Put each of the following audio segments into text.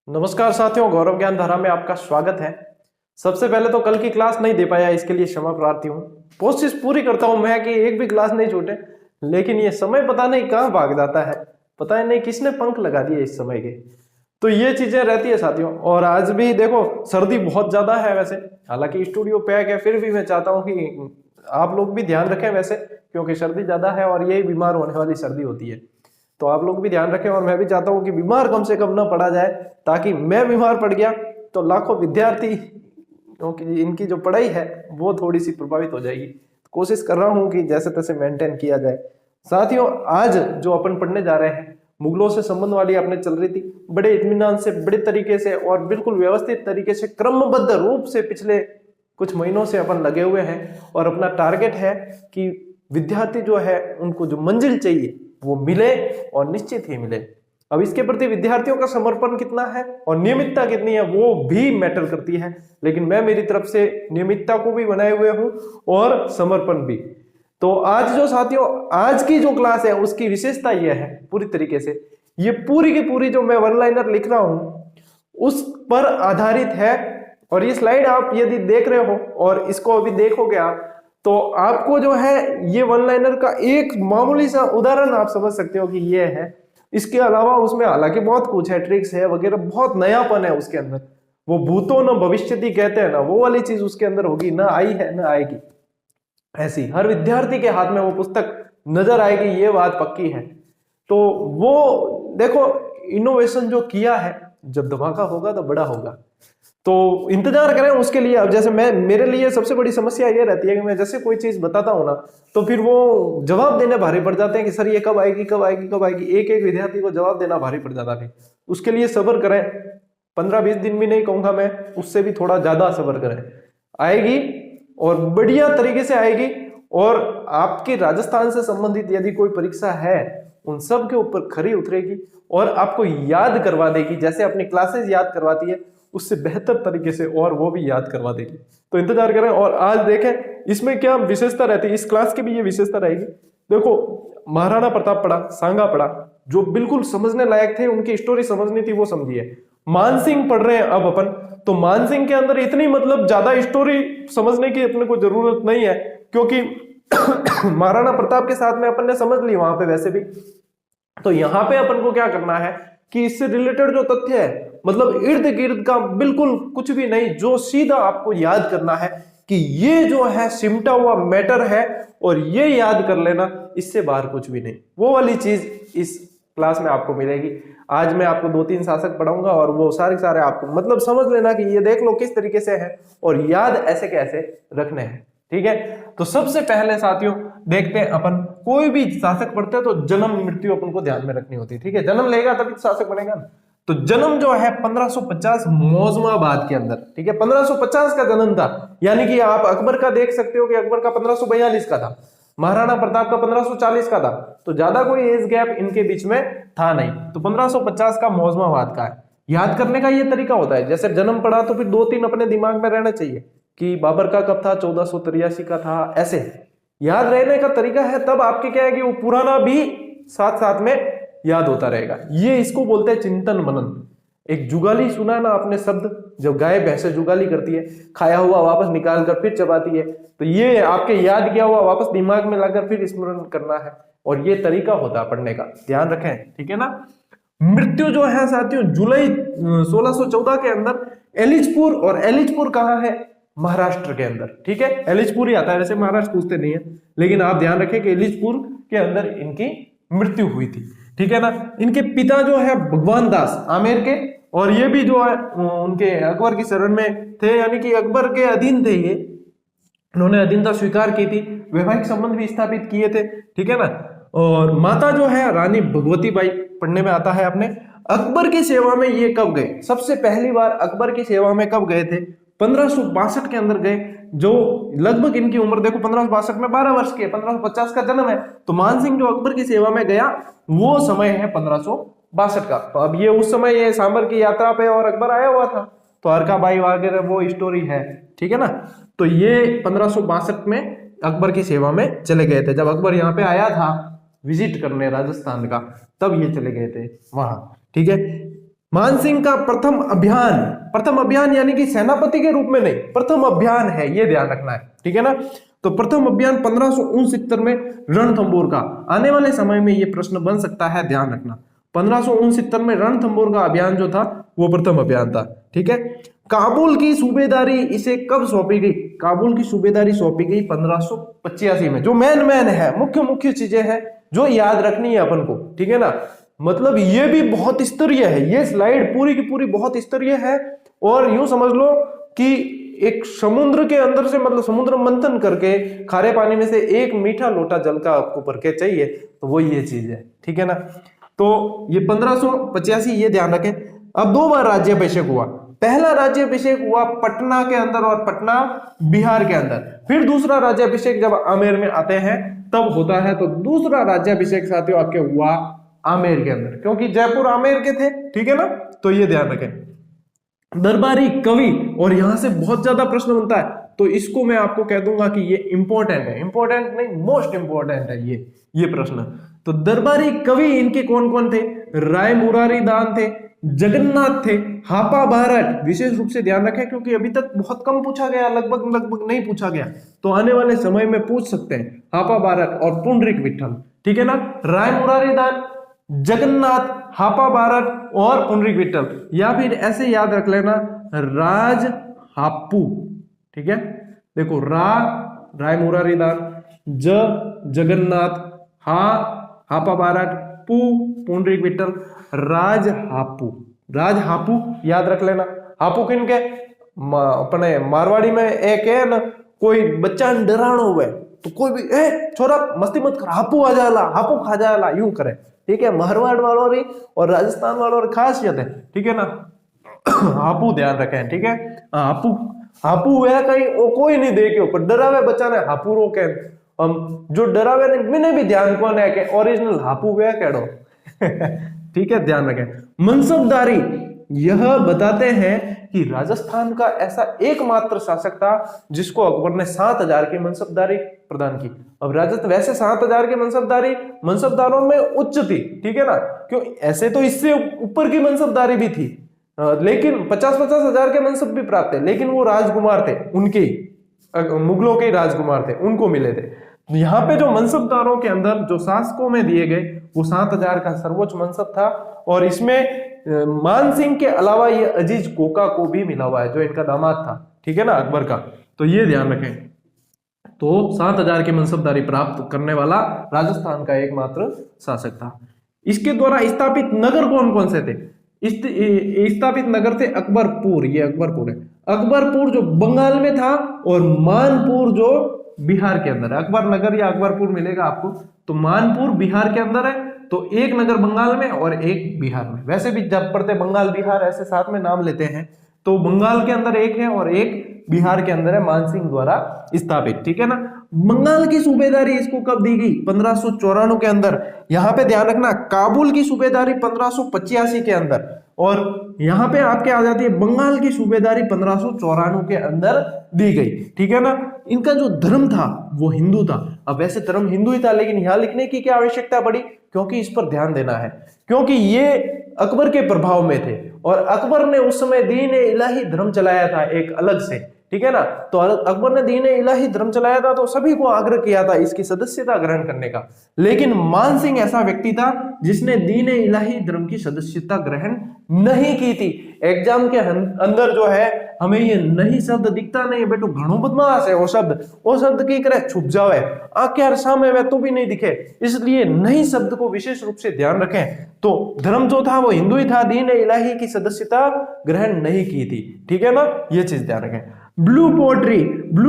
नमस्कार साथियों, गौरव ज्ञान धारा में आपका स्वागत है। सबसे पहले तो कल की क्लास नहीं दे पाया, इसके लिए क्षमा प्रार्थी हूँ। कोशिश पूरी करता हूँ मैं कि एक भी क्लास नहीं छूटे, लेकिन ये समय पता नहीं कहाँ भाग जाता है। पता ही नहीं किसने पंख लगा दिए इस समय के। तो ये चीजें रहती है साथियों। और आज भी देखो सर्दी बहुत ज्यादा है वैसे, हालांकि स्टूडियो पैक है, फिर भी मैं चाहता हूँ कि आप लोग भी ध्यान रखें वैसे, क्योंकि सर्दी ज्यादा है और यही बीमार होने वाली सर्दी होती है। तो आप लोग भी ध्यान रखें और मैं भी चाहता हूं कि बीमार कम से कम ना पड़ा जाए, ताकि मैं बीमार पड़ गया तो लाखों विद्यार्थी, क्योंकि इनकी जो पढ़ाई है वो थोड़ी सी प्रभावित हो जाएगी। कोशिश कर रहा हूं कि जैसे तैसे मेंटेन किया जाए। साथियों, आज जो अपन पढ़ने जा रहे हैं, मुगलों से संबंध वाली अपने चल रही थी, बड़े इत्मीनान से, बड़े तरीके से और बिल्कुल व्यवस्थित तरीके से, क्रमबद्ध रूप से पिछले कुछ महीनों से अपन लगे हुए हैं। और अपना टारगेट है कि विद्यार्थी जो है उनको जो मंजिल चाहिए वो मिले, और निश्चित ही मिले। अब इसके प्रति विद्यार्थियों का समर्पण कितना है और नियमितता कितनी है वो भी मैटर करती है, लेकिन मैं मेरी तरफ से नियमितता को भी बनाए हुए हूं और समर्पण भी। तो आज जो साथियों, आज की जो क्लास है उसकी विशेषता यह है, पूरी तरीके से ये पूरी की पूरी जो मैं वन लाइनर लिख रहा हूं उस पर आधारित है। और ये स्लाइड आप यदि देख रहे हो और इसको अभी देखोगे आप, तो आपको जो है ये वन लाइनर का एक मामूली सा उदाहरण आप समझ सकते हो कि ये है। इसके अलावा उसमें हालांकि बहुत कुछ है, ट्रिक्स है वगैरह, बहुत नयापन है उसके अंदर। वो भूतो न भविष्यति कहते हैं ना, वो वाली चीज उसके अंदर होगी, ना आई है ना आएगी। ऐसी हर विद्यार्थी के हाथ में वो पुस्तक नजर आएगी, ये बात पक्की है। तो वो देखो, इनोवेशन जो किया है, जब धमाका होगा तो बड़ा होगा। तो इंतजार करें उसके लिए। अब जैसे मैं, मेरे लिए सबसे बड़ी समस्या ये रहती है कि मैं जैसे कोई चीज बताता हूं ना, तो फिर वो जवाब देने भारी पड़ जाते हैं कि सर ये कब आएगी कब आएगी कब आएगी। एक एक विद्यार्थी को जवाब देना भारी पड़ जाता है। उसके लिए सब्र करें, 15-20 दिन भी नहीं कहूंगा मैं, उससे भी थोड़ा ज्यादा सब्र करें। आएगी और बढ़िया तरीके से आएगी। और आपके राजस्थान से संबंधित यदि कोई परीक्षा है, उन सब के ऊपर खरी उतरेगी और आपको याद करवा देगी, जैसे अपनी क्लासेस याद करवाती है उससे बेहतर तरीके से, और वो भी याद करवा देगी। तो इंतजार करें। और आज देखें इसमें क्या विशेषता रहती है, इस क्लास की भी ये विशेषता रहेगी। देखो, महाराणा प्रताप पढ़ा, सांगा पढ़ा, जो बिल्कुल समझने लायक थे, उनकी स्टोरी समझनी थी वो समझिए। मानसिंह पढ़ रहे हैं अब अपन, तो मानसिंह के अंदर इतनी मतलब ज्यादा स्टोरी समझने की अपने को जरूरत नहीं है, क्योंकि महाराणा प्रताप के साथ में अपन ने समझ ली वहां पे वैसे भी। तो यहां पे अपन को क्या करना है कि इससे रिलेटेड जो तथ्य है, मतलब इर्द गिर्द का बिल्कुल कुछ भी नहीं, जो सीधा आपको याद करना है कि ये जो है सिमटा हुआ मैटर है और ये याद कर लेना, इससे बाहर कुछ भी नहीं। वो वाली चीज इस क्लास में आपको मिलेगी। आज मैं आपको 2-3 शासक पढ़ाऊंगा और वो सारे आपको मतलब समझ लेना कि ये देख लो किस तरीके से है और याद ऐसे कैसे रखने हैं। ठीक है, तो सबसे पहले साथियों देखते हैं अपन, कोई भी शासक पढ़ते हैं तो जन्म मृत्यु अपन को ध्यान में रखनी होती है। ठीक है, जन्म लेगा तभी शासक बनेगा ना। तो जन्म जो है 1550 मौजमाबाद के अंदर। ठीक है, 1550 का जन्म था, यानी कि आप अकबर का देख सकते हो कि अकबर का 1542 का था, महाराणा प्रताप का 1540 का था। तो ज्यादा कोई एज गैप इनके बीच में था नहीं। तो 1550 का मौजमाबाद का है। याद करने का ये तरीका होता है, जैसे जन्म पढ़ा तो फिर 2-3 अपने दिमाग में रहना चाहिए कि बाबर का कब था, 1483 का था, ऐसे याद रहने का तरीका है। तब आपके क्या है कि वो पुराना भी साथ साथ में याद होता रहेगा। ये इसको बोलते हैं चिंतन मनन। एक जुगाली सुना ना आपने शब्द, जब गाय भैंसे जुगाली करती है, खाया हुआ वापस निकाल कर फिर चबाती है, तो ये आपके याद किया हुआ वापस दिमाग में लाकर फिर स्मरण करना है। और ये तरीका होता है पढ़ने का, ध्यान रखें। ठीक है ना। मृत्यु जो है साथियों जुलाई 1614 के अंदर एलिचपुर, और एलिचपुर कहाँ है, महाराष्ट्र के अंदर। ठीक है, एलिचपुर ही आता है वैसे, महाराष्ट्र पूछते नहीं है, लेकिन आप ध्यान रखें कि एलिचपुर के अंदर इनकी मृत्यु हुई थी। ठीक है ना। इनके पिता जो है भगवान दास आमेर के, और ये भी जो है उनके अकबर की शरण में थे, यानी कि अकबर के अधीन थे ये। उन्होंने अधीनता स्वीकार की थी, वैवाहिक संबंध भी स्थापित किए थे। ठीक है ना। और माता जो है रानी भगवती बाई, पढ़ने में आता है आपने। अकबर की सेवा में ये कब गए, सबसे पहली बार अकबर की सेवा में कब गए थे, 1562 के अंदर गए। जो लगभग इनकी उम्र देखो 1562 में 12 वर्ष की है, 1550 का जन्म है। तो मानसिंह जो अकबर की सेवा में गया वो समय है 1562 का। तो अब ये उस समय ये सांबर की यात्रा पे और अकबर आया हुआ था, तो हरका बाई वगैरह वो स्टोरी है। ठीक है ना। तो ये 1562 में अकबर की सेवा में चले गए थे। जब अकबर यहाँ पे आया था विजिट करने राजस्थान का, तब ये चले गए थे वहां। ठीक है। मानसिंह का प्रथम अभियान यानी कि सेनापति के रूप में नहीं, प्रथम अभियान है, ये ध्यान रखना है, ठीक है ना। तो प्रथम अभियान 1569 में रणथंभौर का, आने वाले समय में ये प्रश्न बन सकता है, ध्यान रखना। 1569 में रणथंभौर का अभियान जो था वो प्रथम अभियान था, ठीक है। काबुल की सूबेदारी इसे कब सौंपी गई? काबुल की सूबेदारी सौंपी गई 1585 में। जो मेन है, मुख्य चीजें हैं जो याद रखनी है अपन को, ठीक है ना। मतलब ये भी बहुत स्तरीय है, ये स्लाइड पूरी की पूरी बहुत स्तरीय है। और यूं समझ लो कि एक समुद्र के अंदर से, मतलब समुद्र मंथन करके खारे पानी में से एक मीठा लोटा जल का आपको भर के चाहिए, तो वो ये चीज है, ठीक है ना। तो ये 1585, ये ध्यान रखें। अब 2 बार राज्याभिषेक हुआ। पहला राज्याभिषेक हुआ पटना के अंदर और पटना बिहार के अंदर। फिर दूसरा राज्याभिषेक जब आमेर में आते हैं तब होता है। तो दूसरा राज्याभिषेक साथियों आपके हुआ आमेर के अंदर, क्योंकि जयपुर आमेर के थे, ठीक है ना। तो ये ध्यान रखें। दरबारी कवि, और यहां से बहुत ज्यादा प्रश्न बनता है, तो इसको मैं आपको कह दूंगा कि ये इंपॉर्टेंट है, इंपॉर्टेंट नहीं मोस्ट इंपॉर्टेंट है ये प्रश्न। तो दरबारी कवि इनके कौन कौन थे? राय मुरारी दान थे, जगन्नाथ थे, हापा बारट। विशेष रूप से ध्यान रखें क्योंकि अभी तक बहुत कम पूछा गया, लगभग नहीं पूछा गया, तो आने वाले समय में पूछ सकते हैं। हापा बारट और पुंडरीक विठल, ठीक है ना। राय मुरारी दान, जगन्नाथ, हापा बारट और पुंडरीक विठल, या फिर ऐसे याद रख लेना राज हापू, ठीक है। देखो राय मुरारी दान, जगन्नाथ, हापा बारट, पुंडरीक विठल, राज हापू याद रख लेना। हापू किनके? अपने मारवाड़ी में एक है ना, कोई बच्चा डरानो हुए तो कोई भी छोरा मस्ती मत कर, हापू आ जाएला, हापू खा जाएला, यूं करे, ठीक है। मारवाड़ वालों की और राजस्थान वालों की खासियत है, ठीक है ना। हापू ध्यान रखें, ठीक है। हापू वह कहीं कोई नहीं देखे, पर डरावे बच्चा ने हापू रोके। जो डरावे ने मैंने भी ध्यान कौन है कि ओरिजिनल हापू वह कहो। ठीक है, ध्यान रखें। मनसबदारी, यह बताते हैं कि राजस्थान का ऐसा एकमात्र शासक था जिसको अकबर ने 7000 की मनसबदारी प्रदान की। अब राजस्थान वैसे 7000 की मनसबदारों में उच्च थी, ठीक है ना। क्यों? ऐसे तो इससे ऊपर की मनसबदारी भी थी, लेकिन 50-50 हजार के मनसब भी प्राप्त थे, लेकिन वो राजकुमार थे, उनके मुगलों के राजकुमार थे, उनको मिले थे। यहाँ पे जो मनसबदारों के अंदर जो शासकों में दिए गए वो 7000 का सर्वोच्च मनसब था। और इसमें मानसिंह के अलावा ये अजीज कोका को भी मिला हुआ है, जो इनका दामाद था, ठीक है ना, अकबर का। तो ये ध्यान रखें। तो 7000 की मनसबदारी प्राप्त करने वाला राजस्थान का एकमात्र शासक था। इसके द्वारा स्थापित नगर कौन कौन से थे? स्थापित नगर थे अकबरपुर, ये अकबरपुर है। अकबरपुर जो बंगाल में था और मानपुर जो बिहार के अंदर है। अकबर नगर या अकबरपुर मिलेगा आपको। तो मानपुर बिहार के अंदर है, तो एक नगर बंगाल में और एक बिहार में। वैसे भी जब पढ़ते बंगाल बिहार ऐसे साथ में नाम लेते हैं, तो बंगाल के अंदर एक है और एक बिहार के अंदर है, मानसिंह द्वारा स्थापित, ठीक है ना। बंगाल की सूबेदारी इसको कब दी गई? 1594 के अंदर। यहां पे ध्यान रखना, काबुल की सूबेदारी 1585 के अंदर, और यहां पे आपके आ जाती है बंगाल की सूबेदारी 1594 के अंदर दी गई, ठीक है ना। इनका जो धर्म था वो हिंदू था। अब वैसे धर्म हिंदू ही था, लेकिन यहां लिखने की क्या आवश्यकता पड़ी? क्योंकि इस पर ध्यान देना है, क्योंकि ये अकबर के प्रभाव में थे और अकबर ने उस समय दीन इलाही धर्म चलाया था एक अलग से, ठीक है ना। तो अकबर ने दीन इलाही धर्म चलाया था, तो सभी को आग्रह किया था इसकी सदस्यता ग्रहण करने का। लेकिन मानसिंह ऐसा व्यक्ति था जिसने दीन इलाही धर्म की सदस्यता ग्रहण नहीं की थी। एग्जाम के अंदर जो है हमें ये नहीं शब्द दिखता नहीं बेटो, घणो बदमाश है वो शब्द की करे छुप जावे आखिर सामने में तो भी नहीं दिखे, इसलिए नहीं शब्द को विशेष रूप से ध्यान रखें। तो धर्म जो था वो हिंदू ही था, दीन इलाही की सदस्यता ग्रहण नहीं की थी, ठीक है ना, ये चीज ध्यान रखें। ब्लू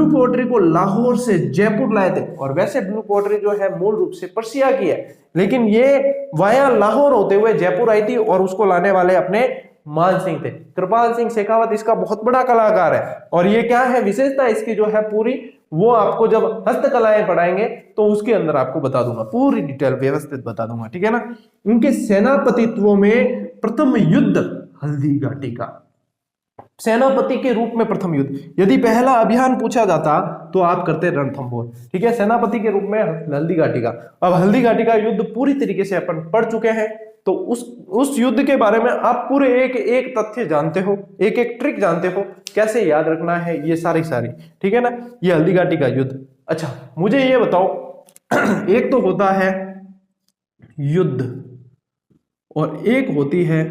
पोट्री को लाहौर से जयपुर लाए थे, और वैसे ब्लू पोट्री जो है मूल रूप से पर्सिया की है, लेकिन ये वाया लाहौर होते हुए जयपुर आई थी और उसको लाने वाले अपने मानसिंह थे। कृपाल सिंह शेखावत इसका बहुत बड़ा कलाकार है, और ये क्या है विशेषता इसकी जो है पूरी, वो आपको जब हस्तकलाएं पढ़ाएंगे तो उसके अंदर आपको बता दूंगा, पूरी डिटेल व्यवस्थित बता दूंगा, ठीक है ना। उनके सेनापतित्व में प्रथम युद्ध हल्दी घाटी का, सेनापति के रूप में प्रथम युद्ध। यदि पहला अभियान पूछा जाता तो आप करते रणथंभौर, ठीक है, सेनापति के रूप में हल्दी घाटी का। अब हल्दी घाटी का युद्ध पूरी तरीके से अपन पढ़ चुके हैं, तो उस युद्ध के बारे में आप पूरे एक एक तथ्य जानते हो, एक एक ट्रिक जानते हो, कैसे याद रखना है ये सारी, ठीक है ना। ये हल्दीघाटी का युद्ध। अच्छा मुझे ये बताओ एक तो होता है युद्ध और एक होती है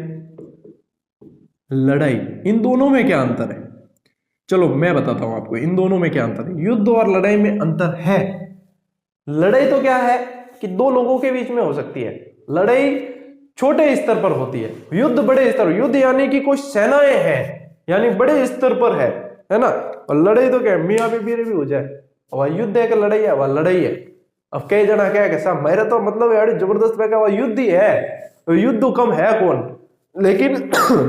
लड़ाई, इन दोनों में क्या अंतर है? चलो मैं बताता हूं आपको इन दोनों में क्या अंतर है। युद्ध और लड़ाई में अंतर है। लड़ाई तो क्या है कि दो लोगों के बीच में हो सकती है, लड़ाई छोटे स्तर पर होती है, युद्ध बड़े स्तर, युद्ध यानी कि कुछ सेनाएं हैं, यानी बड़े स्तर पर है ना। और लड़ाई तो क्या मियाँ बीबी भी हो जाए, वह युद्ध है कि लड़ाई है, वह लड़ाई है। अब कई जना क्या है साहब मेरा तो मतलब यार जबरदस्त है, वह युद्ध ही है, युद्ध कम है कौन, लेकिन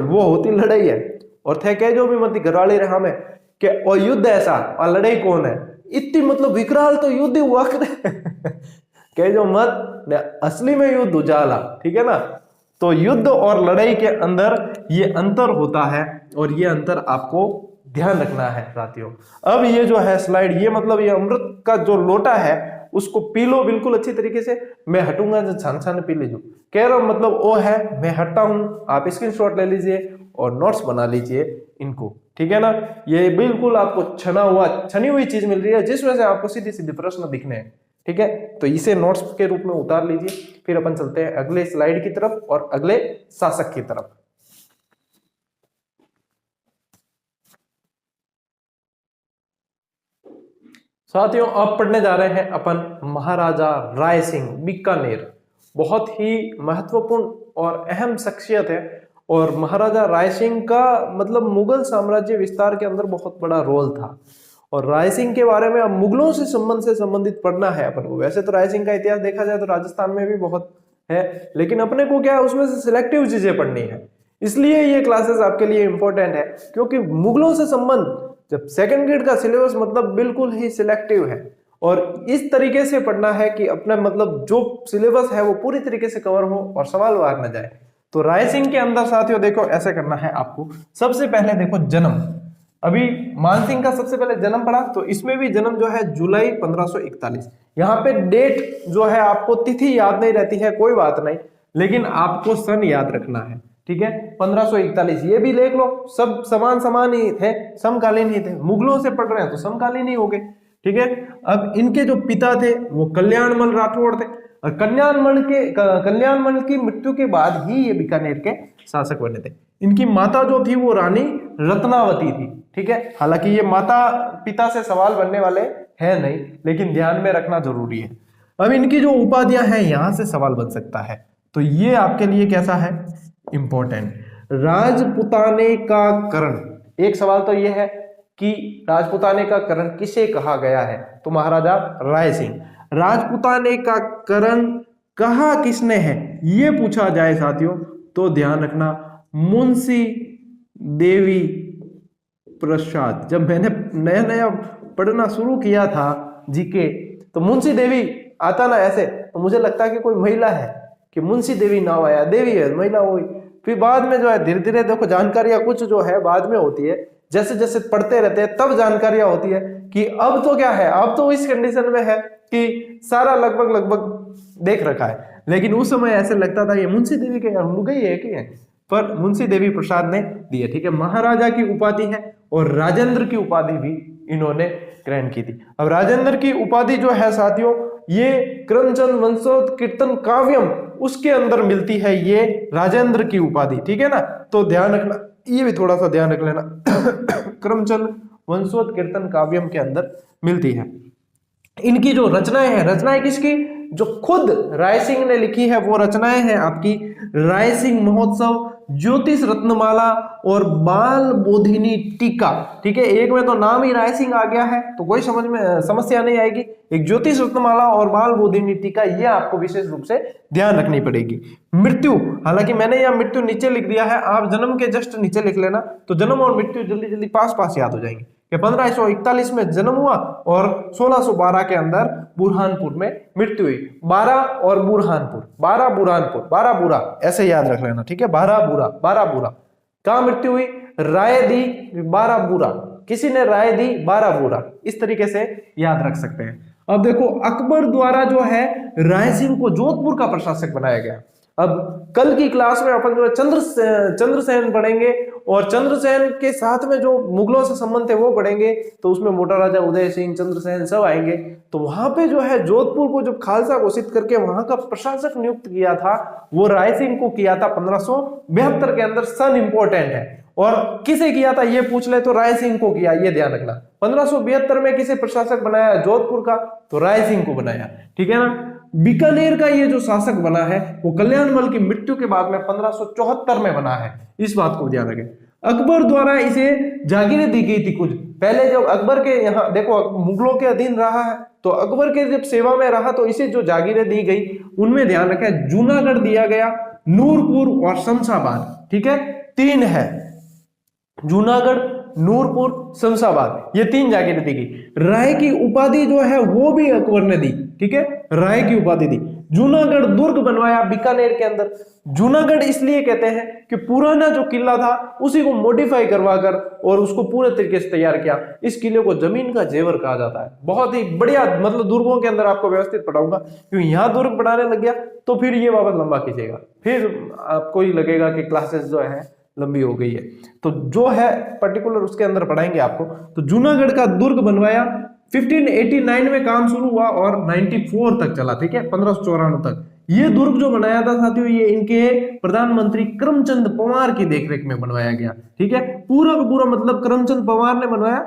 वो होती लड़ाई है। और थे कह जो भी मत घरवाली रहा में कि और युद्ध ऐसा और लड़ाई कौन है, इतनी मतलब विकराल तो युद्ध हुआ कह जो मत असली में युद्ध उजाला, ठीक है ना। तो युद्ध और लड़ाई के अंदर ये अंतर होता है और ये अंतर आपको ध्यान रखना है साथियों। अब ये जो है स्लाइड, ये मतलब ये अमृत का जो लोटा है उसको पी लो बिल्कुल अच्छी तरीके से। मैं हटूंगा जो छान छान पी लीजिए, कह रहा हूं मतलब वो है, मैं हटता हूं, आप स्क्रीनशॉट ले लीजिए और नोट्स बना लीजिए इनको, ठीक है ना। ये बिल्कुल आपको छनी हुई चीज मिल रही है जिसमें से आपको सीधे सीधे प्रश्न दिखने हैं, ठीक है। तो इसे नोट्स के रूप में उतार लीजिए, फिर अपन चलते हैं अगले स्लाइड की तरफ और अगले शासक की तरफ। साथियों अब पढ़ने जा रहे हैं अपन महाराजा राय सिंह बीकानेर। बहुत ही महत्वपूर्ण और अहम शख्सियत है और महाराजा राय सिंह का मतलब मुगल साम्राज्य विस्तार के अंदर बहुत बड़ा रोल था। और राय सिंह के बारे में अब मुगलों से संबंधित पढ़ना है अपन को। वैसे तो राय सिंह का इतिहास देखा जाए तो राजस्थान में भी बहुत है, लेकिन अपने को क्या है उसमें से सिलेक्टिव चीजें पढ़नी है, इसलिए ये क्लासेस आपके लिए इंपॉर्टेंट है। क्योंकि मुगलों से संबंध जब सेकंड ग्रेड का सिलेबस मतलब बिल्कुल ही सिलेक्टिव है और इस तरीके से पढ़ना है कि अपना मतलब जो सिलेबस है वो पूरी तरीके से कवर हो और सवाल वार न जाए। तो राय सिंह के अंदर साथियों देखो ऐसे करना है आपको। सबसे पहले देखो जन्म, अभी मान सिंह का सबसे पहले जन्म पड़ा तो इसमें भी जन्म जो है जुलाई 1541। यहाँ पे डेट जो है आपको तिथि याद नहीं रहती है कोई बात नहीं, लेकिन आपको सन याद रखना है, ठीक है। 1541 ये भी देख लो, सब समान ही थे, समकालीन ही थे। मुगलों से पढ़ रहे हैं तो समकालीन ही हो गए, ठीक है। अब इनके जो पिता थे वो कल्याणमल राठौड़ थे और कल्याणमल की मृत्यु के बाद ही ये बीकानेर के शासक बने थे। इनकी माता जो थी वो रानी रत्नावती थी, ठीक है। हालांकि ये माता पिता से सवाल बनने वाले हैं नहीं, लेकिन ध्यान में रखना जरूरी है। अब इनकी जो उपाधियां हैं यहां से सवाल बन सकता है, तो ये आपके लिए कैसा है इंपॉर्टेंट। राजपुताने का करण, एक सवाल तो ये है कि राजपुताने का करण किसे कहा गया है, तो महाराजा राय सिंह। राजपुताने का करण कहा किसने है ये पूछा जाए साथियों तो ध्यान रखना मुंशी देवी प्रसाद। जब मैंने नया नया पढ़ना शुरू किया था जीके तो मुंशी देवी आता ना ऐसे तो मुझे लगता कि कोई महिला है कि मुंशी देवी नाम आया, देवी है महिला हुई। फिर बाद में जो है धीरे धीरे देखो जानकारियां कुछ जो है बाद में होती है, जैसे जैसे पढ़ते रहते हैं तब जानकारियां होती है कि अब तो क्या है, अब तो इस कंडीशन में है कि सारा लगभग देख रखा है। लेकिन उस समय ऐसे लगता था ये मुंशी देवी के मुगई है कि है, पर मुंशी देवी प्रसाद ने दिए, ठीक है। महाराजा की उपाधि है और राजेंद्र की उपाधि भी इन्होंने ग्रहण की थी। अब राजेंद्र की उपाधि जो है साथियों ये करमचंद वंशोत्कीर्तन काव्यम उसके अंदर मिलती है ये राजेंद्र की उपाधि, ठीक है ना। तो ध्यान रखना, ये भी थोड़ा सा ध्यान रख लेना करमचंद वंशोत्कीर्तन काव्यम के अंदर मिलती है। इनकी जो रचनाएं हैं, रचनाएं किसकी, जो खुद राय सिंह ने लिखी है वो रचनाएं हैं आपकी राय सिंह महोत्सव, ज्योतिष रत्नमाला और बाल बोधिनी टीका, ठीक है। एक में तो नाम ही राय सिंह आ गया है तो कोई समस्या नहीं आएगी। एक ज्योतिष रत्नमाला और बाल बोधिनी टीका ये आपको विशेष रूप से ध्यान रखनी पड़ेगी। मृत्यु, हालांकि मैंने यह मृत्यु नीचे लिख दिया है, आप जन्म के जस्ट नीचे लिख लेना तो जन्म और मृत्यु जल्दी जल्दी पास याद हो जाएंगे। 1541 में जन्म हुआ और 1612 के अंदर बुरहानपुर में मृत्यु हुई। 12 और बुरहानपुर, 12 बुरा ऐसे याद रख लेना, ठीक है। 12 बुरा कहां मृत्यु हुई, राय दी 12 बुरा, किसी ने राय दी 12 बुरा, इस तरीके से याद रख सकते हैं। अब देखो अकबर द्वारा जो है राय सिंह को जोधपुर का प्रशासक बनाया गया। अब कल की क्लास में अपन जो है चंद्रसेन पढ़ेंगे और चंद्रसेन के साथ में जो मुगलों से संबंध थे वो पढ़ेंगे। तो उसमें मोटा राजा उदय सिंह, चंद्रसेन सब आएंगे। तो वहां पे जो है जोधपुर को जब खालसा घोषित करके वहां का प्रशासक नियुक्त किया था वो राय सिंह को किया था 1572 के अंदर। सन इंपॉर्टेंट है और किसे किया था ये पूछ ले तो राय सिंह को किया, ये ध्यान रखना। 1572 में किसे प्रशासक बनाया जोधपुर का, तो राय सिंह को बनाया, ठीक है ना। बीकानेर का ये जो शासक बना है वो कल्याणमल की मृत्यु के बाद में 1574 में बना है, इस बात को ध्यान रखें। अकबर द्वारा इसे जागीरें दी गई थी कुछ पहले, जब अकबर के यहाँ देखो मुगलों के अधीन रहा है तो अकबर के जब सेवा में रहा तो इसे जो जागीरें दी गई उनमें ध्यान रखें जूनागढ़ दिया गया, नूरपुर और शमशाबाद, ठीक है, 3 है, जूनागढ़, नूरपुर, शमशाबाद, ये 3 जागीरें दी गई। राय की उपाधि जो है वो भी अकबर ने दी, ठीक है, राय की उपाधि दी। जूनागढ़ दुर्ग बनवाया बीकानेर के अंदर। जूनागढ़ इसलिए कहते हैं कि पुराना जो किला था उसी को मॉडिफाई करवा कर और उसको पूरे तरीके से तैयार किया। इस किले को जमीन का जेवर कहा जाता है। बहुत ही बढ़िया, मतलब दुर्गों के अंदर आपको व्यवस्थित पढ़ाऊंगा, क्योंकि यहाँ दुर्ग बनाने लग गया तो फिर ये वापस लंबा खींचेगा, फिर आपको ही लगेगा कि क्लासेस जो है लंबी हो गई है। तो जो है पर्टिकुलर उसके अंदर पढ़ाएंगे आपको। तो जूनागढ़ का दुर्ग बनवाया, 1589 में काम शुरू हुआ और 94 तक चला, ठीक है, 1594 तक। ये दुर्ग जो बनाया था साथियों ये इनके प्रधानमंत्री करमचंद पवार की देखरेख में बनवाया गया, ठीक है, पूरा का पूरा मतलब करमचंद पवार ने बनवाया,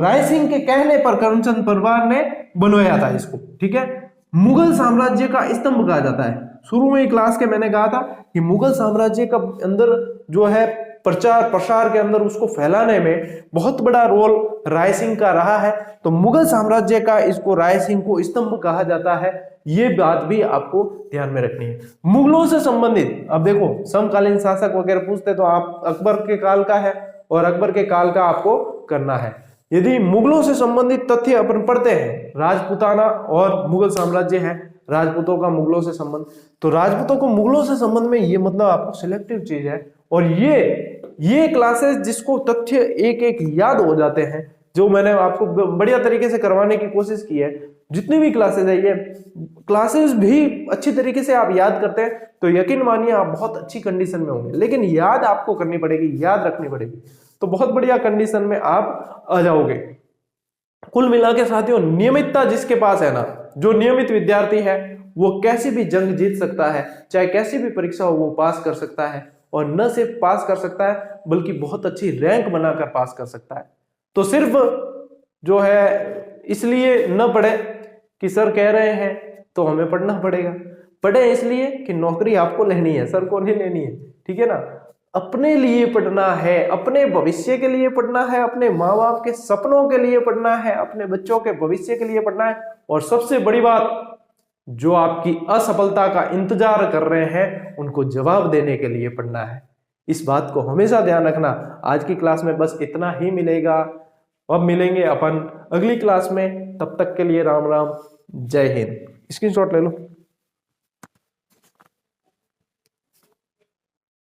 राय सिंह के कहने पर करमचंद पवार ने बनवाया था इसको, ठीक है। मुगल साम्राज्य का स्तंभ कहा जाता है। शुरू में ही क्लास के मैंने कहा था कि मुगल साम्राज्य का अंदर जो है प्रचार प्रसार के अंदर उसको फैलाने में बहुत बड़ा रोल राय सिंह का रहा है। तो मुगल साम्राज्य का इसको राय सिंह को स्तंभ कहा जाता है, ये बात भी आपको ध्यान में रखनी है। मुगलों से संबंधित अब देखो समकालीन शासक वगैरह पूछते तो आप अकबर के काल का है और अकबर के काल का आपको करना है। यदि मुगलों से संबंधित तथ्य अपन पढ़ते हैं, राजपूताना और मुगल साम्राज्य है, राजपूतों का मुगलों से संबंध, तो राजपूतों को मुगलों से संबंध में ये मतलब आपको सिलेक्टिव चीज है। और ये क्लासेस जिसको तथ्य एक एक याद हो जाते हैं, जो मैंने आपको बढ़िया तरीके से करवाने की कोशिश की है, जितनी भी क्लासेस है ये क्लासेस भी अच्छी तरीके से आप याद करते हैं तो यकीन मानिए आप बहुत अच्छी कंडीशन में होंगे। लेकिन याद आपको करनी पड़ेगी, याद रखनी पड़ेगी, तो बहुत बढ़िया कंडीशन में आप आ जाओगे। कुल मिला के साथियों नियमितता जिसके पास है ना, जो नियमित विद्यार्थी है वो कैसी भी जंग जीत सकता है, चाहे कैसी भी परीक्षा हो वो पास कर सकता है, और न सिर्फ पास कर सकता है बल्कि बहुत अच्छी रैंक बनाकर पास कर सकता है। तो सिर्फ जो है इसलिए न पढ़े कि सर कह रहे हैं तो हमें पढ़ना पड़ेगा, पढ़े इसलिए कि नौकरी आपको लेनी है, सर को नहीं लेनी है, ठीक है ना। अपने लिए पढ़ना है, अपने भविष्य के लिए पढ़ना है, अपने माँ बाप के सपनों के लिए पढ़ना है, अपने बच्चों के भविष्य के लिए पढ़ना है, और सबसे बड़ी बात जो आपकी असफलता का इंतजार कर रहे हैं उनको जवाब देने के लिए पढ़ना है। इस बात को हमेशा ध्यान रखना। आज की क्लास में बस इतना ही मिलेगा, अब मिलेंगे अपन अगली क्लास में, तब तक के लिए राम राम, जय हिंद। स्क्रीनशॉट ले लो।